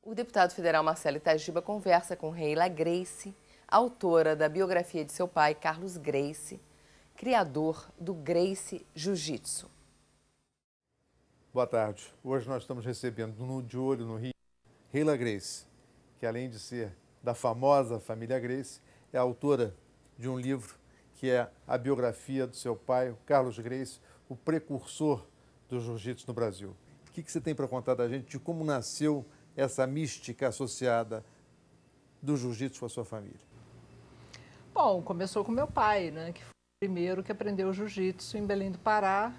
O deputado federal Marcelo Itagiba conversa com Reila Gracie, autora da biografia de seu pai, Carlos Gracie, criador do Gracie Jiu-Jitsu. Boa tarde. Hoje nós estamos recebendo no De Olho no Rio, Reila Gracie, que além de ser da famosa família Gracie, é autora de um livro que é a biografia do seu pai, o Carlos Gracie, o precursor do jiu-jitsu no Brasil. O que você tem para contar da gente de como nasceu essa mística associada do jiu-jitsu com a sua família? Bom, começou com meu pai, né, que foi o primeiro que aprendeu jiu-jitsu em Belém do Pará,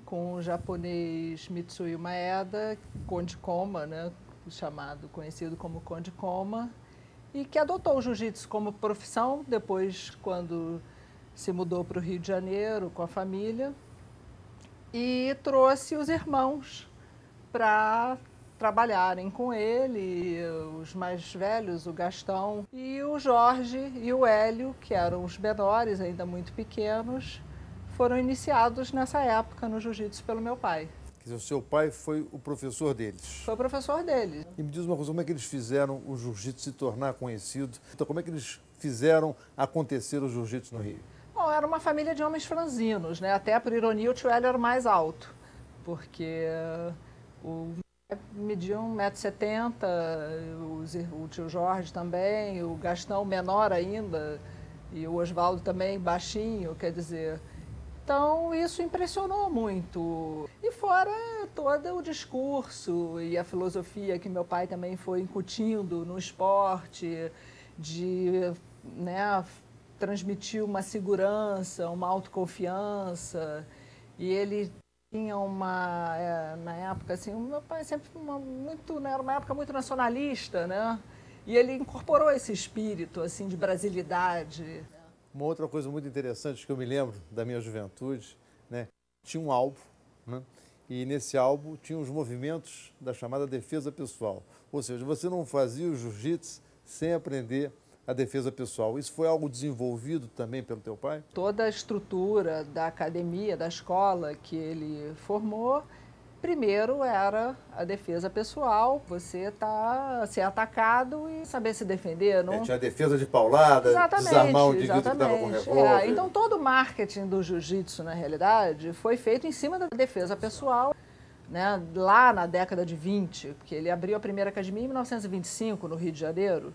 com o japonês Mitsui Maeda, Conde Koma, né, conhecido como Conde Koma, e que adotou o jiu-jitsu como profissão depois, quando se mudou para o Rio de Janeiro com a família, e trouxe os irmãos para trabalharem com ele, os mais velhos, o Gastão, e o Jorge e o Hélio, que eram os menores, ainda muito pequenos, foram iniciados nessa época no jiu-jitsu pelo meu pai. Quer dizer, o seu pai foi o professor deles? Foi o professor deles. E me diz uma coisa, como é que eles fizeram o jiu-jitsu se tornar conhecido? Então, como é que eles fizeram acontecer o jiu-jitsu no Rio? Bom, era uma família de homens franzinos, né? Até por ironia o tio Hélio era o mais alto, porque o media 1,70 m, o tio Jorge também, o Gastão menor ainda, e o Oswaldo também baixinho, quer dizer. Então isso impressionou muito. E fora todo o discurso e a filosofia que meu pai também foi incutindo no esporte, de, né, transmitir uma segurança, uma autoconfiança, e ele tinha na época, assim, o meu pai sempre era uma época muito nacionalista, né? E ele incorporou esse espírito, assim, de brasilidade. Uma outra coisa muito interessante que eu me lembro da minha juventude, né? Tinha um álbum, né? E nesse álbum tinha os movimentos da chamada defesa pessoal. Ou seja, você não fazia o jiu-jitsu sem aprender a defesa pessoal. Isso foi algo desenvolvido também pelo teu pai? Toda a estrutura da academia, da escola que ele formou, primeiro era a defesa pessoal, você ser atacado e saber se defender. Não... Tinha a defesa de paulada, desarmar o indivíduo que estava com revólver. Então todo o marketing do jiu-jitsu, na realidade, foi feito em cima da defesa pessoal, né, lá na década de 20, porque ele abriu a primeira academia em 1925, no Rio de Janeiro.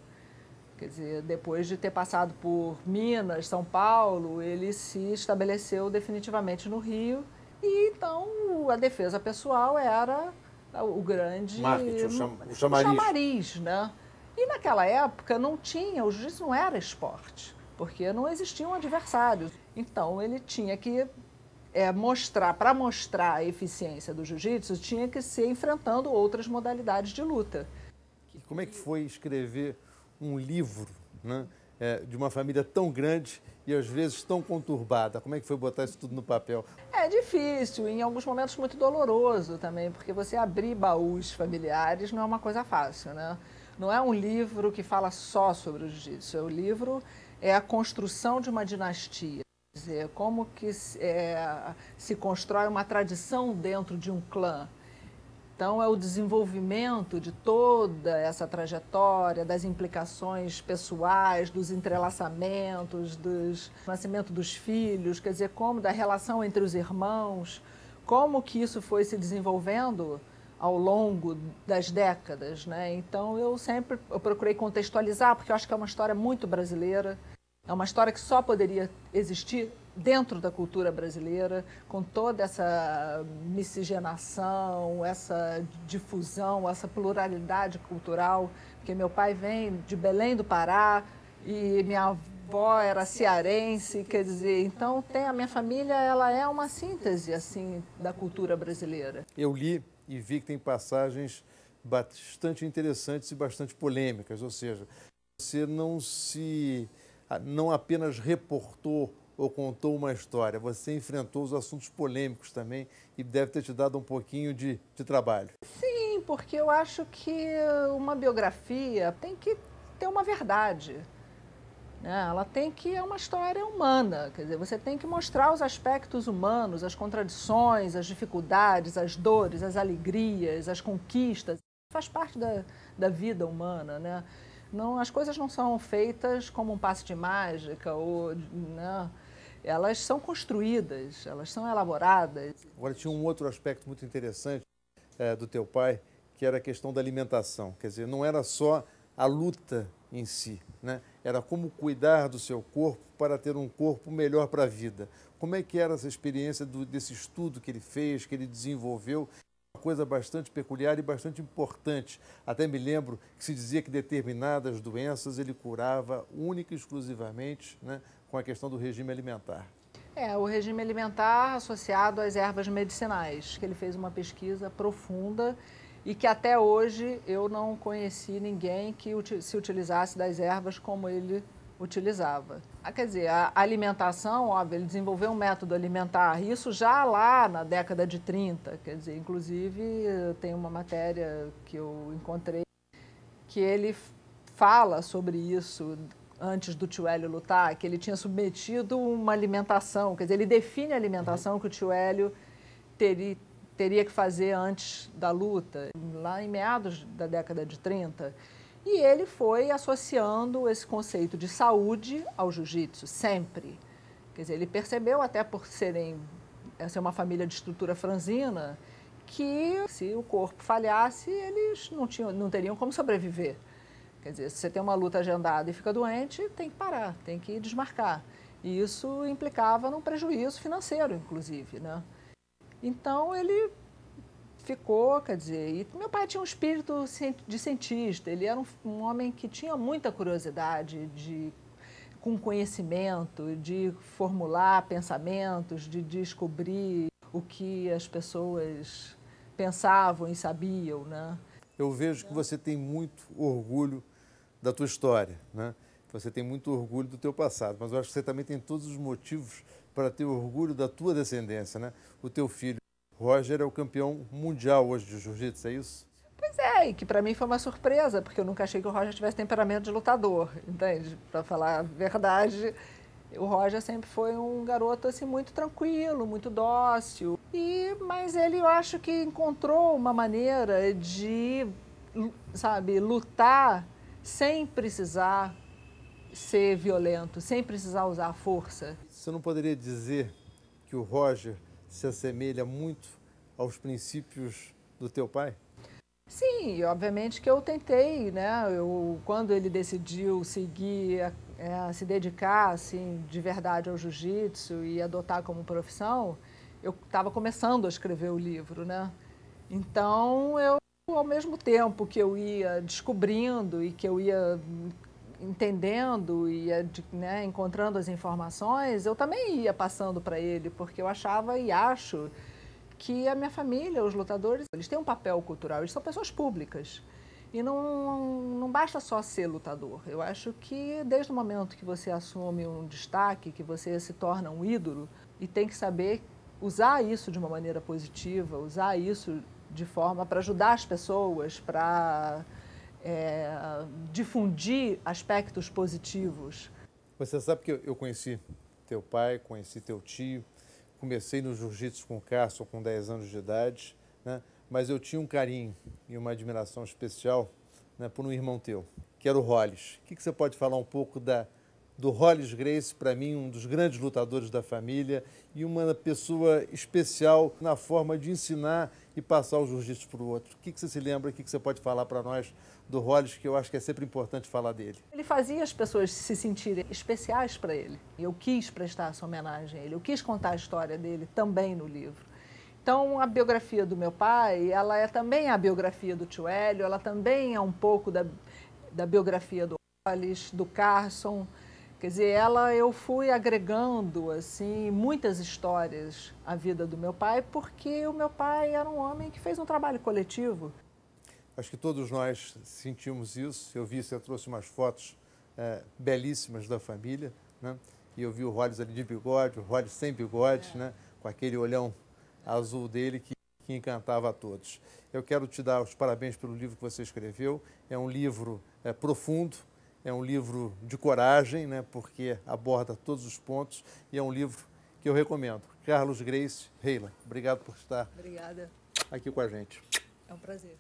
Quer dizer, depois de ter passado por Minas, São Paulo, ele se estabeleceu definitivamente no Rio. E então a defesa pessoal era o grande marketing, o chamariz, né? E naquela época o jiu-jitsu não era esporte, porque não existiam adversários. Então ele tinha que para mostrar a eficiência do jiu-jitsu, tinha que ser enfrentando outras modalidades de luta. E como é que foi escrever um livro, né, de uma família tão grande e às vezes tão conturbada? Como é que foi botar isso tudo no papel? É difícil, em alguns momentos muito doloroso também, porque você abrir baús familiares não é uma coisa fácil, né? Não é um livro que fala só sobre o jiu-jitsu, o livro é a construção de uma dinastia, quer dizer, como que se constrói uma tradição dentro de um clã. Então, é o desenvolvimento de toda essa trajetória, das implicações pessoais, dos entrelaçamentos, do nascimento dos filhos, quer dizer, como da relação entre os irmãos, como que isso foi se desenvolvendo ao longo das décadas, né? Então, eu procurei contextualizar, porque eu acho que é uma história muito brasileira, é uma história que só poderia existir dentro da cultura brasileira, com toda essa miscigenação, essa difusão, essa pluralidade cultural, porque meu pai vem de Belém do Pará e minha avó era cearense, quer dizer, então a minha família, ela é uma síntese assim da cultura brasileira. Eu li e vi que tem passagens bastante interessantes e bastante polêmicas, ou seja, você não apenas reportou ou contou uma história, você enfrentou os assuntos polêmicos também e deve ter te dado um pouquinho de trabalho. Sim, porque eu acho que uma biografia tem que ter uma verdade, né? Ela é uma história humana, quer dizer, você tem que mostrar os aspectos humanos, as contradições, as dificuldades, as dores, as alegrias, as conquistas. Faz parte da vida humana, né? Não, as coisas não são feitas como um passe de mágica, né? Elas são construídas, elas são elaboradas. Agora, tinha um outro aspecto muito interessante do teu pai, que era a questão da alimentação. Quer dizer, não era só a luta em si, né? Era como cuidar do seu corpo para ter um corpo melhor para a vida. Como é que era essa experiência desse estudo que ele fez, que ele desenvolveu? Uma coisa bastante peculiar e bastante importante. Até me lembro que se dizia que determinadas doenças ele curava única e exclusivamente, né, com a questão do regime alimentar. O regime alimentar associado às ervas medicinais, que ele fez uma pesquisa profunda e que até hoje eu não conheci ninguém que se utilizasse das ervas como ele utilizava. Quer dizer, a alimentação, óbvio, ele desenvolveu um método alimentar, isso já lá na década de 30, quer dizer, inclusive tem uma matéria que eu encontrei que ele fala sobre isso antes do tio Hélio lutar, que ele tinha submetido uma alimentação, quer dizer, ele define a alimentação que o tio Hélio teria que fazer antes da luta, lá em meados da década de 30. E ele foi associando esse conceito de saúde ao jiu-jitsu, sempre. Quer dizer, ele percebeu, até por ser uma família de estrutura franzina, que se o corpo falhasse, eles não teriam como sobreviver. Quer dizer, se você tem uma luta agendada e fica doente, tem que parar, tem que desmarcar. E isso implicava num prejuízo financeiro, inclusive, né? Então, ele ficou, quer dizer, e meu pai tinha um espírito de cientista, ele era um homem que tinha muita curiosidade, com conhecimento, de formular pensamentos, de descobrir o que as pessoas pensavam e sabiam, né? Eu vejo que você tem muito orgulho da tua história, né? Você tem muito orgulho do teu passado, mas eu acho que você também tem todos os motivos para ter orgulho da tua descendência, né? O teu filho Roger é o campeão mundial hoje de jiu-jitsu, é isso? Pois é, e que para mim foi uma surpresa, porque eu nunca achei que o Roger tivesse temperamento de lutador, entende? Para falar a verdade, o Roger sempre foi um garoto assim muito tranquilo, muito dócil. Mas ele, eu acho que encontrou uma maneira de, sabe, lutar sem precisar ser violento, sem precisar usar a força. Você não poderia dizer que o Roger se assemelha muito aos princípios do teu pai? Sim, e obviamente que eu tentei, né? Quando ele decidiu seguir, se dedicar assim, de verdade ao jiu-jitsu e adotar como profissão, eu estava começando a escrever o livro, né? Então, ao mesmo tempo que eu ia descobrindo e que eu ia entendendo e né, encontrando as informações, eu também ia passando para ele, porque eu achava e acho que a minha família, os lutadores, eles têm um papel cultural, eles são pessoas públicas. E não basta só ser lutador. Eu acho que desde o momento que você assume um destaque, que você se torna um ídolo, e tem que saber usar isso de uma maneira positiva, usar isso de forma para ajudar as pessoas, para difundir aspectos positivos. Você sabe que eu conheci teu pai, conheci teu tio, comecei no jiu-jitsu com o Carson com 10 anos de idade, né? Mas eu tinha um carinho e uma admiração especial, né, por um irmão teu, que era o Rollis. O que você pode falar um pouco do Rollis Gracie, para mim, um dos grandes lutadores da família e uma pessoa especial na forma de ensinar e passar o jiu-jitsu para o outro? O que você se lembra, o que você pode falar para nós do Rollis, que eu acho que é sempre importante falar dele? Ele fazia as pessoas se sentirem especiais para ele. Eu quis prestar essa homenagem a ele, eu quis contar a história dele também no livro. Então, a biografia do meu pai, ela é também a biografia do tio Hélio, ela também é um pouco da biografia do Rollis, do Carson. Quer dizer, eu fui agregando assim muitas histórias à vida do meu pai, porque o meu pai era um homem que fez um trabalho coletivo. Acho que todos nós sentimos isso. Eu vi, você trouxe umas fotos belíssimas da família, né? E eu vi o Rollis ali de bigode, o Rollis sem bigode, né? Com aquele olhão azul dele que encantava a todos. Eu quero te dar os parabéns pelo livro que você escreveu. É um livro profundo, é um livro de coragem, né? Porque aborda todos os pontos e é um livro que eu recomendo. Carlos Gracie Reila, obrigado por estar Obrigada. aqui com a gente. É um prazer.